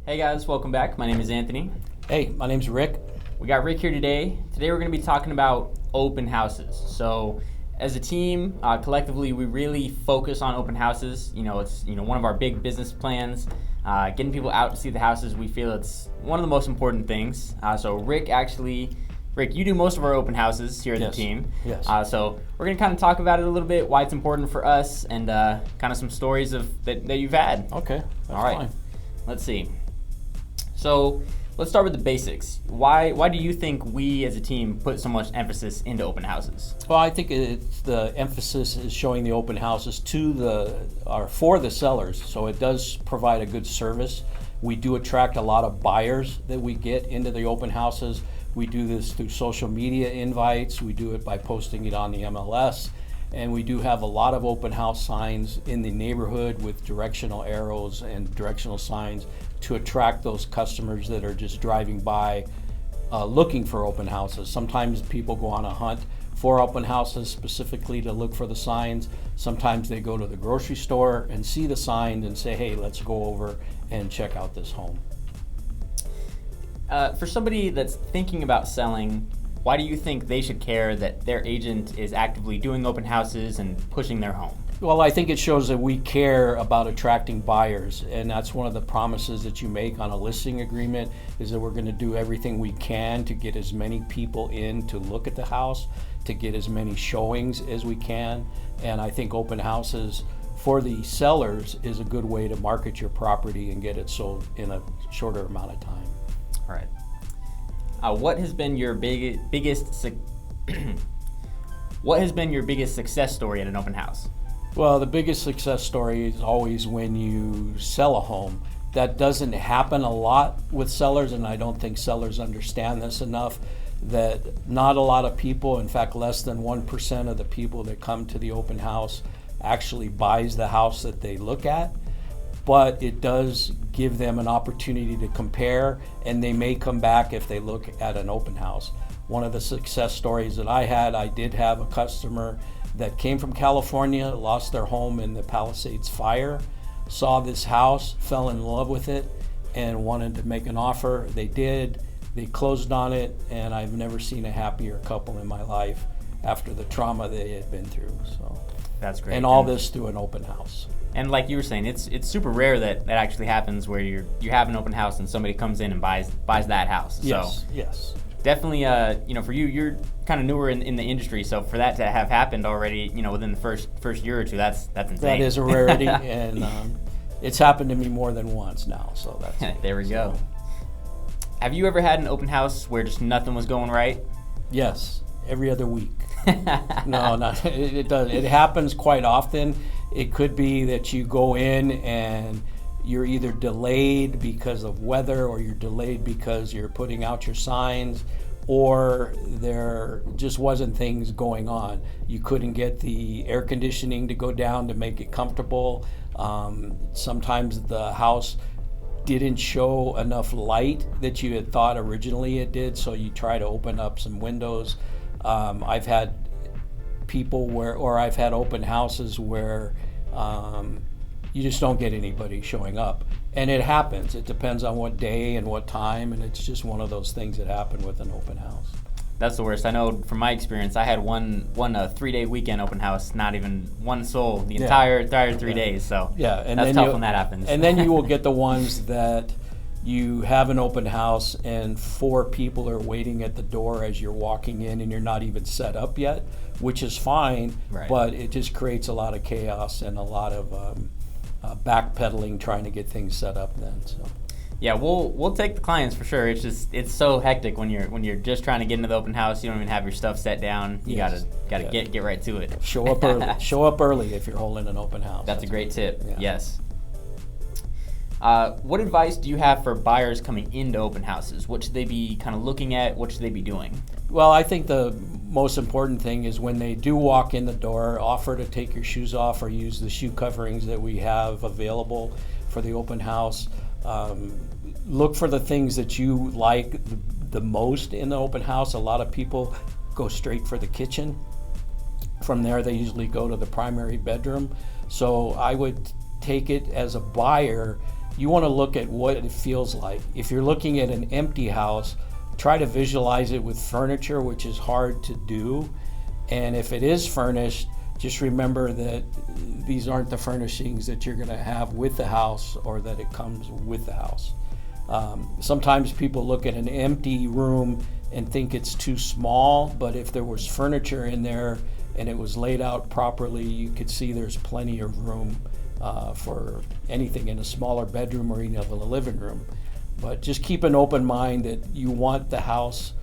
Hey guys, welcome back. My name is Anthony. Hey, my name's Rick. We got Rick here today. Today we're going to be talking about open houses. So as a team, collectively, we really focus on open houses. It's one of our big business plans. Getting people out to see the houses, we feel it's one of the most important things. So Rick, you do most of our open houses here at the team. Yes. So we're going to kind of talk about it a little bit, why it's important for us, and kind of some stories that you've had. Okay, that's All right. fine. Let's see. So let's start with the basics. Why do you think we as a team put so much emphasis into open houses? Well, I think the emphasis is showing the open houses for the sellers, so it does provide a good service. We do attract a lot of buyers that we get into the open houses. We do this through social media invites. We do it by posting it on the MLS. And we do have a lot of open house signs in the neighborhood with directional arrows and directional signs to attract those customers that are just driving by looking for open houses. Sometimes people go on a hunt for open houses specifically to look for the signs. Sometimes they go to the grocery store and see the sign and say, hey, let's go over and check out this home. For somebody that's thinking about selling, why do you think they should care that their agent is actively doing open houses and pushing their home? Well, I think it shows that we care about attracting buyers, and that's one of the promises that you make on a listing agreement, is that we're going to do everything we can to get as many people in to look at the house, to get as many showings as we can. And I think open houses for the sellers is a good way to market your property and get it sold in a shorter amount of time. All right. What has been your biggest success story at an open house? Well, the biggest success story is always when you sell a home. That doesn't happen a lot with sellers, and I don't think sellers understand this enough, that not a lot of people, in fact less than 1% of the people that come to the open house actually buys the house that they look at. But it does give them an opportunity to compare, and they may come back if they look at an open house. One of the success stories that I did have a customer that came from California, lost their home in the Palisades fire, saw this house, fell in love with it, and wanted to make an offer. They did. They closed on it, and I've never seen a happier couple in my life after the trauma they had been through. So that's great. And all this through an open house. And like you were saying, it's super rare that actually happens, where you have an open house and somebody comes in and buys that house. Yes, so yes. Definitely, for you, you're kind of newer in the industry, so for that to have happened already, within the first year or two, that's insane. That is a rarity, and it's happened to me more than once now. So that's there we go. Have you ever had an open house where just nothing was going right? Yes, every other week. No, not it does. It happens quite often. It could be that you go in and you're either delayed because of weather, or you're delayed because you're putting out your signs, or there just wasn't things going on. You couldn't get the air conditioning to go down to make it comfortable. Sometimes the house didn't show enough light that you had thought originally it did, so you try to open up some windows. I've had I've had open houses where you just don't get anybody showing up. And it happens. It depends on what day and what time, and it's just one of those things that happen with an open house. That's the worst. I know from my experience, I had one 3-day weekend open house, not even one soul the entire 3 days. So and that's tough when that happens. And then you will get the ones that you have an open house and 4 people are waiting at the door as you're walking in, and you're not even set up yet, which is fine, right. But it just creates a lot of chaos and a lot of backpedaling trying to get things set up then. So. Yeah, we'll take the clients for sure. It's so hectic when you're just trying to get into the open house. You don't even have your stuff set down. You gotta get right to it. Show up early. Show up early if you're holding an open house. That's a great tip. Yeah. Yes. What advice do you have for buyers coming into open houses? What should they be kind of looking at? What should they be doing? Well, I think the most important thing is when they do walk in the door, offer to take your shoes off or use the shoe coverings that we have available for the open house. Look for the things that you like the most in the open house. A lot of people go straight for the kitchen. From there, they usually go to the primary bedroom. So I would take it as a buyer you want to look at what it feels like. If you're looking at an empty house, try to visualize it with furniture, which is hard to do. And if it is furnished, just remember that these aren't the furnishings that you're going to have with the house or that it comes with the house. Sometimes people look at an empty room and think it's too small, but if there was furniture in there and it was laid out properly, you could see there's plenty of room for anything in a smaller bedroom or even a living room. But just keep an open mind that you want the house,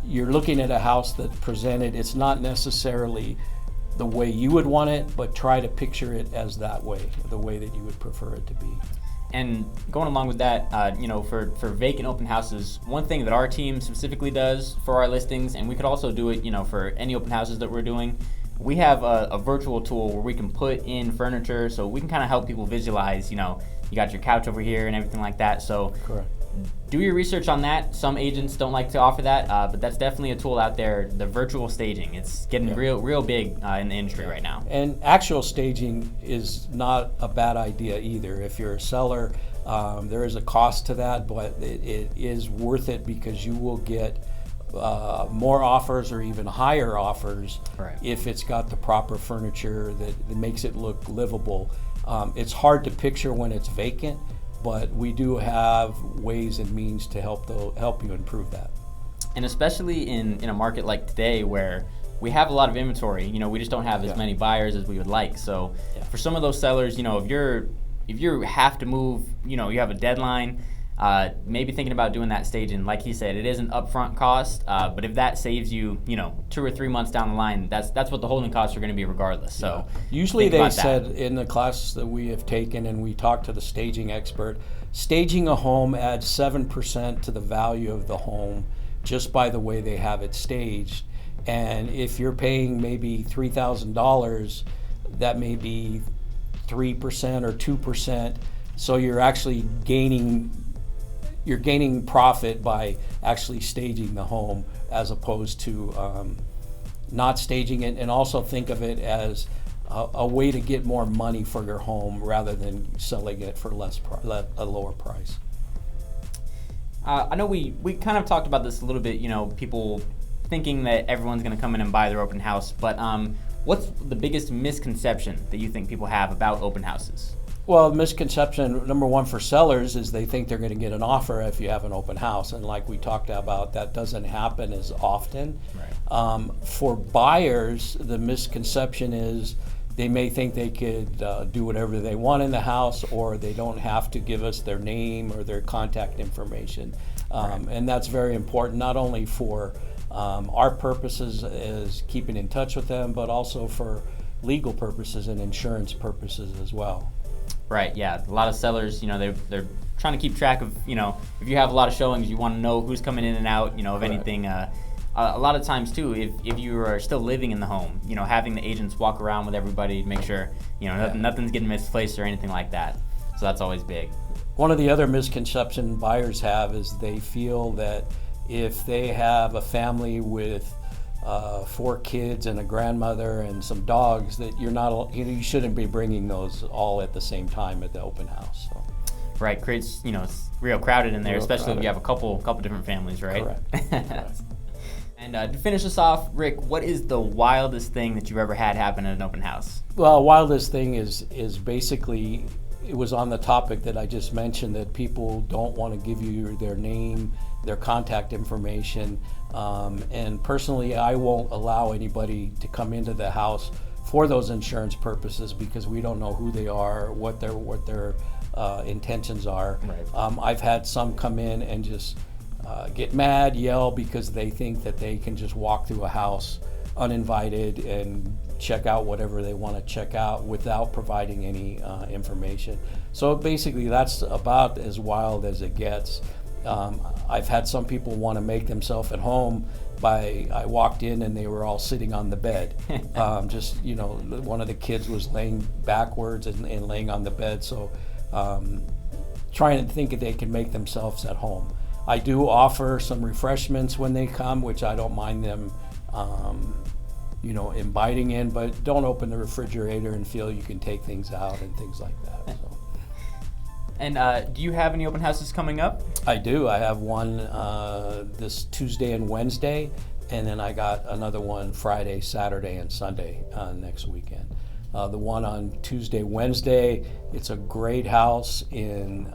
you're looking at a house that's presented, it's not necessarily the way you would want it, but try to picture it as that way, the way that you would prefer it to be. And going along with that, for vacant open houses, one thing that our team specifically does for our listings, and we could also do it, for any open houses that we're doing, we have a virtual tool where we can put in furniture, so we can kind of help people visualize, you got your couch over here and everything like that. So Correct. Do your research on that. Some agents don't like to offer that, but that's definitely a tool out there. The virtual staging, it's getting real big in the industry right now. And actual staging is not a bad idea either. If you're a seller, there is a cost to that, but it is worth it because you will get more offers or even higher offers if it's got the proper furniture that makes it look livable. It's hard to picture when it's vacant, but we do have ways and means to help you improve that. And especially in a market like today where we have a lot of inventory, we just don't have as many buyers as we would like. So for some of those sellers, if you have to move, you have a deadline, maybe thinking about doing that staging. Like he said, it is an upfront cost, but if that saves you, 2 or 3 months down the line, that's what the holding costs are going to be regardless. So usually they said in the classes that we have taken, and we talked to the staging expert, staging a home adds 7% to the value of the home just by the way they have it staged. And if you're paying maybe $3,000, that may be 3% or 2%. So you're actually gaining profit by actually staging the home as opposed to not staging it. And also think of it as a way to get more money for your home rather than selling it for a lower price. I know we kind of talked about this a little bit, people thinking that everyone's going to come in and buy their open house, but what's the biggest misconception that you think people have about open houses? Well, misconception number one for sellers is they think they're going to get an offer if you have an open house. And like we talked about, that doesn't happen as often. Right. For buyers, the misconception is they may think they could do whatever they want in the house, or they don't have to give us their name or their contact information. And that's very important, not only for our purposes as keeping in touch with them, but also for legal purposes and insurance purposes as well. Right, yeah. A lot of sellers, they're trying to keep track of, if you have a lot of showings, you want to know who's coming in and out, of anything. A lot of times, too, if you are still living in the home, having the agents walk around with everybody to make sure, nothing's getting misplaced or anything like that. So that's always big. One of the other misconceptions buyers have is they feel that if they have a family with 4 kids and a grandmother and some dogs, that you shouldn't be bringing those all at the same time at the open house. So. Right, creates it's real crowded in there, especially if you have a couple different families, right? Correct. And to finish us off, Rick, what is the wildest thing that you've ever had happen at an open house? Well, wildest thing is basically, it was on the topic that I just mentioned, that people don't want to give you their name, their contact information. And personally, I won't allow anybody to come into the house for those insurance purposes because we don't know who they are, what their intentions are. Right. I've had some come in and just get mad, yell because they think that they can just walk through a house uninvited and check out whatever they want to check out without providing any information. So basically, that's about as wild as it gets. I've had some people want to make themselves at home I walked in and they were all sitting on the bed. One of the kids was laying backwards and laying on the bed. So trying to think if they can make themselves at home. I do offer some refreshments when they come, which I don't mind them inviting in, but don't open the refrigerator and feel you can take things out and things like that. So. And do you have any open houses coming up? I do. I have one this Tuesday and Wednesday, and then I got another one Friday, Saturday, and Sunday next weekend. The one on Tuesday, Wednesday, it's a great house in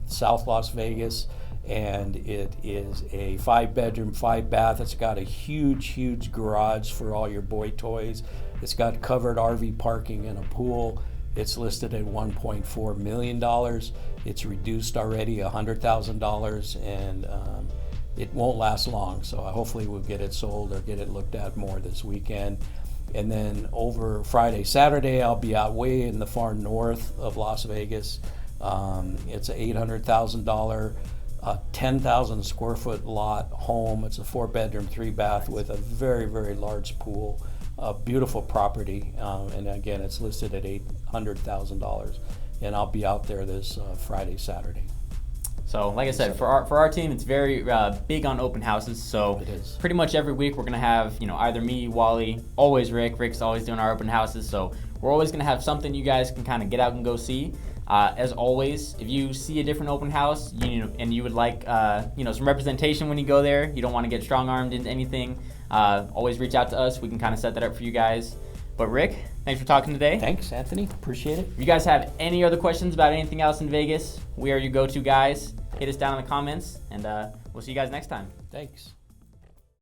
South Las Vegas, and it is a 5-bedroom, 5-bath. It's got a huge garage for all your boy toys. It's got covered RV parking and a pool. It's listed at $1.4 million. It's reduced already $100,000, and it won't last long. So hopefully we'll get it sold or get it looked at more this weekend. And then over Friday, Saturday, I'll be out way in the far north of Las Vegas. It's an $800,000, 10,000 square foot lot home. It's a 4-bedroom, 3-bath with a very large pool. A beautiful property, and again, it's listed at $800,000. And I'll be out there this Friday, Saturday. So, like I said, for our team, it's very big on open houses. So, it is. Pretty much every week we're gonna have either me, Wally, always Rick. Rick's always doing our open houses. So, we're always gonna have something you guys can kind of get out and go see. As always, if you see a different open house, and you would like some representation when you go there, you don't want to get strong-armed into anything, always reach out to us. We can kind of set that up for you guys. But Rick, thanks for talking today. Thanks, Anthony. Appreciate it. If you guys have any other questions about anything else in Vegas, we are your go-to guys. Hit us down in the comments, and we'll see you guys next time. Thanks.